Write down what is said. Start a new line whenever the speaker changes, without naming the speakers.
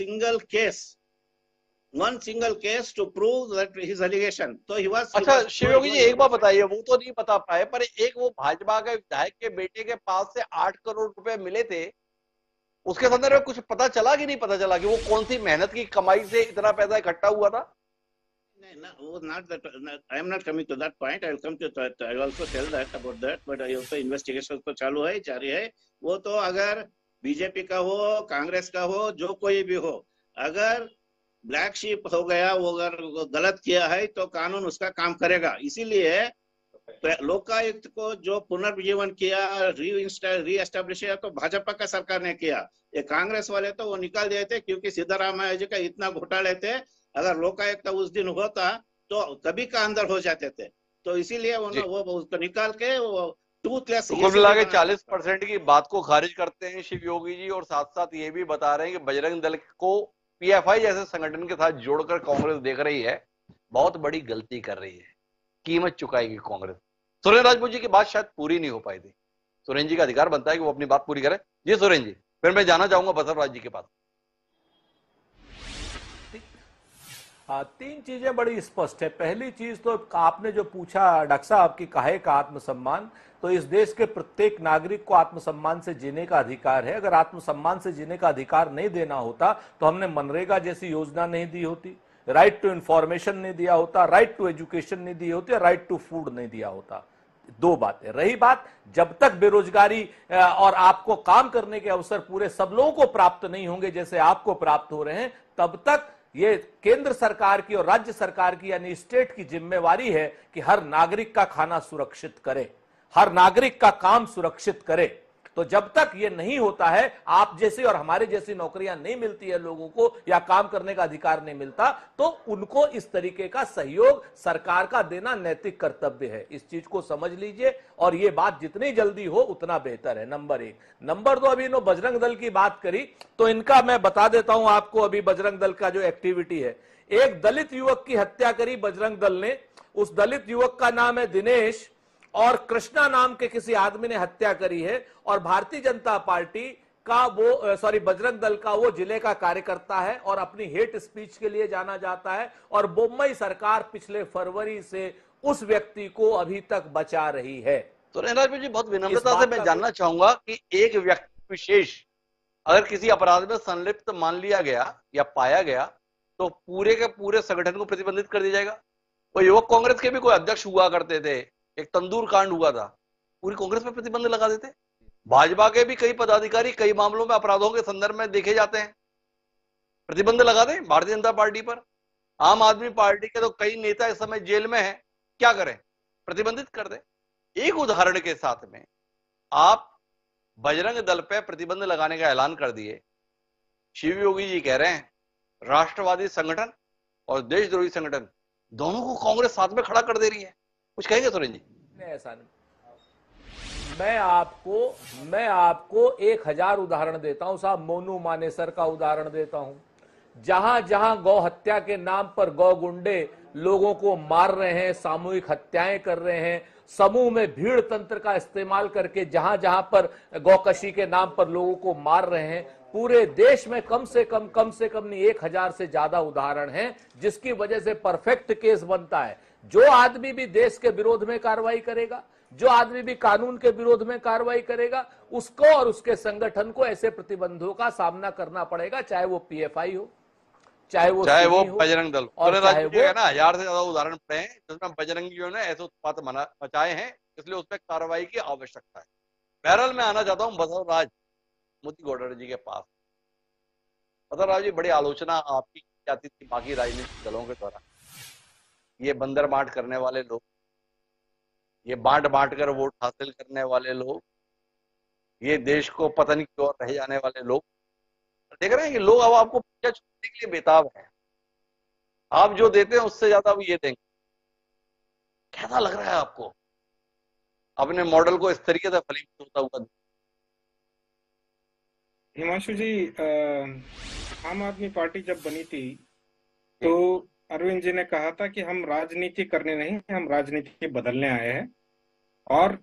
single case to prove that his allegation. So he was.
अच्छा शिवयोगी जी, एक बात बताइए, वो तो नहीं बता पाए, पर एक वो भाजपा के विधायक के बेटे के पास से 8 करोड़ रुपए मिले थे, उसके संदर्भ में कुछ पता चला कि नहीं पता चला कि वो कौन सी मेहनत की कमाई से इतना पैसा इकट्ठा हुआ था?
Not that. I am not coming to that point. I will come to that. I will also tell that about that. But I also investigation तो चालू है, जारी है. वो तो अगर बीजेपी का हो, कांग्रेस का हो, जो कोई भी हो, अगर ब्लैक शीप हो गया, वो अगर गलत किया है तो कानून उसका काम करेगा. इसीलिए लोकायुक्त को जो पुनर्जीवन किया, री एस्टेब्लिश किया, तो भाजपा का सरकार ने किया. ये कांग्रेस वाले तो वो निकाल दिए थे, क्योंकि सिद्धरामैया जी का इतना घोटाले थे. अगर लोकायुक्त उस दिन होता तो कभी का अंदर हो जाते थे. तो इसीलिए वो उसको निकाल के वो टूथलेस.
कुल मिला के 40% की बात को खारिज करते हैं शिवयोगी जी, और साथ साथ ये भी बता रहे हैं कि बजरंग दल को पीएफआई जैसे संगठन के साथ जोड़कर कांग्रेस देख रही है, बहुत बड़ी गलती कर रही है, कीमत चुकाएगी कांग्रेस. सुरेंद्र राजपूत जी की बात शायद पूरी नहीं हो पाई थी. सुरेंद्र जी का अधिकार बनता है कि वो अपनी बात पूरी करें. जी सुरेंद्र जी, फिर मैं जाना चाहूंगा बसवराज जी के पास.
तीन चीजें बड़ी स्पष्ट है. पहली चीज तो आपने जो पूछा डॉक्टर साहब की काहे का आत्मसम्मान, तो इस देश के प्रत्येक नागरिक को आत्मसम्मान से जीने का अधिकार है. अगर आत्मसम्मान से जीने का अधिकार नहीं देना होता तो हमने मनरेगा जैसी योजना नहीं दी होती, राइट टू इंफॉर्मेशन नहीं दिया होता, राइट टू एजुकेशन नहीं दी होती, राइट टू फूड नहीं दिया होता. दो बातें. रही बात, जब तक बेरोजगारी और आपको काम करने के अवसर पूरे सब लोगों को प्राप्त नहीं होंगे जैसे आपको प्राप्त हो रहे हैं, तब तक ये केंद्र सरकार की और राज्य सरकार की यानी स्टेट की जिम्मेवारी है कि हर नागरिक का खाना सुरक्षित करे, हर नागरिक का काम सुरक्षित करे. तो जब तक ये नहीं होता है, आप जैसी और हमारे जैसी नौकरियां नहीं मिलती है लोगों को, या काम करने का अधिकार नहीं मिलता, तो उनको इस तरीके का सहयोग सरकार का देना नैतिक कर्तव्य है. इस चीज को समझ लीजिए, और ये बात जितनी जल्दी हो उतना बेहतर है. नंबर एक. नंबर दो, अभी इन्होंने बजरंग दल की बात करी, तो इनका मैं बता देता हूं आपको. अभी बजरंग दल का जो एक्टिविटी है, एक दलित युवक की हत्या करी बजरंग दल ने. उस दलित युवक का नाम है दिनेश, और कृष्णा नाम के किसी आदमी ने हत्या करी है. और भारतीय जनता पार्टी का वो बजरंग दल का वो जिले का कार्यकर्ता है और अपनी हेट स्पीच के लिए जाना जाता है. और मुंबई सरकार पिछले फरवरी से उस व्यक्ति को अभी तक बचा रही है.
तो राजपूत जी, बहुत विनम्रता से मैं जानना चाहूंगा कि एक व्यक्ति विशेष अगर किसी अपराध में संलिप्त मान लिया गया या पाया गया, तो पूरे के पूरे संगठन को प्रतिबंधित कर दिया जाएगा. वो युवक कांग्रेस के भी कोई अध्यक्ष हुआ करते थे, एक तंदूर कांड हुआ था, पूरी कांग्रेस पे प्रतिबंध लगा देते. भाजपा के भी कई पदाधिकारी कई मामलों में अपराधों के संदर्भ में देखे जाते हैं, प्रतिबंध लगा दें भारतीय जनता पार्टी पर. आम आदमी पार्टी के तो कई नेता इस समय जेल में हैं, क्या करें, प्रतिबंधित कर दें. एक उदाहरण के साथ में आप बजरंग दल पे प्रतिबंध लगाने का ऐलान कर दिए. शिवयोगी जी कह रहे हैं राष्ट्रवादी संगठन और देशद्रोही संगठन दोनों को कांग्रेस साथ में खड़ा कर दे रही है. कुछ कहेंगे सुरेंद्र जी?
नहीं, ऐसा नहीं. मैं आपको 1000 उदाहरण देता हूं साहब. मोनू मानेसर का उदाहरण देता हूं. जहां जहां गौ हत्या के नाम पर गौ गुंडे लोगों को मार रहे हैं, सामूहिक हत्याएं कर रहे हैं, समूह में भीड़ तंत्र का इस्तेमाल करके जहां जहां पर गौकशी के नाम पर लोगों को मार रहे हैं, पूरे देश में कम से कम नहीं 1000 से ज्यादा उदाहरण हैं, जिसकी वजह से परफेक्ट केस बनता है. जो आदमी भी देश के विरोध में कार्रवाई करेगा, जो आदमी भी कानून के विरोध में कार्रवाई करेगा, उसको और उसके संगठन को ऐसे प्रतिबंधों का सामना करना पड़ेगा, चाहे वो पीएफआई हो, चाहे वो
बजरंग दल. और चाहे वो है ना, 1000 से ज्यादा उदाहरण पड़े हैं जिसमें बजरंगियों ने ऐसे उत्पात मचाए हैं, इसलिए उस पर कार्रवाई की आवश्यकता है. बहरहाल मैं आना चाहता हूं बसवराज मुतिगौडर जी के पास. बसवराज जी, बड़ी आलोचना आपकी की जाती थी बाकी राजनीतिक दलों के द्वारा. ये बंदर बांट करने वाले लोग, ये बांट बांट कर वोट हासिल करने वाले लोग, ये देश को पता नहीं क्यों रह जाने वाले लोग, देख रहे हैं कि लोग अब आपको पूजा छोड़ने के लिए बेताब है. आप जो देते हैं उससे ज्यादा वो ये देंगे. कैसा लग रहा है आपको अपने मॉडल को इस तरीके से फलीभूत होता हुआ?
हिमांशु जी, आम आदमी पार्टी जब बनी थी तो अरविंद जी ने कहा था कि हम राजनीति करने नहीं, हम राजनीति बदलने आए हैं. और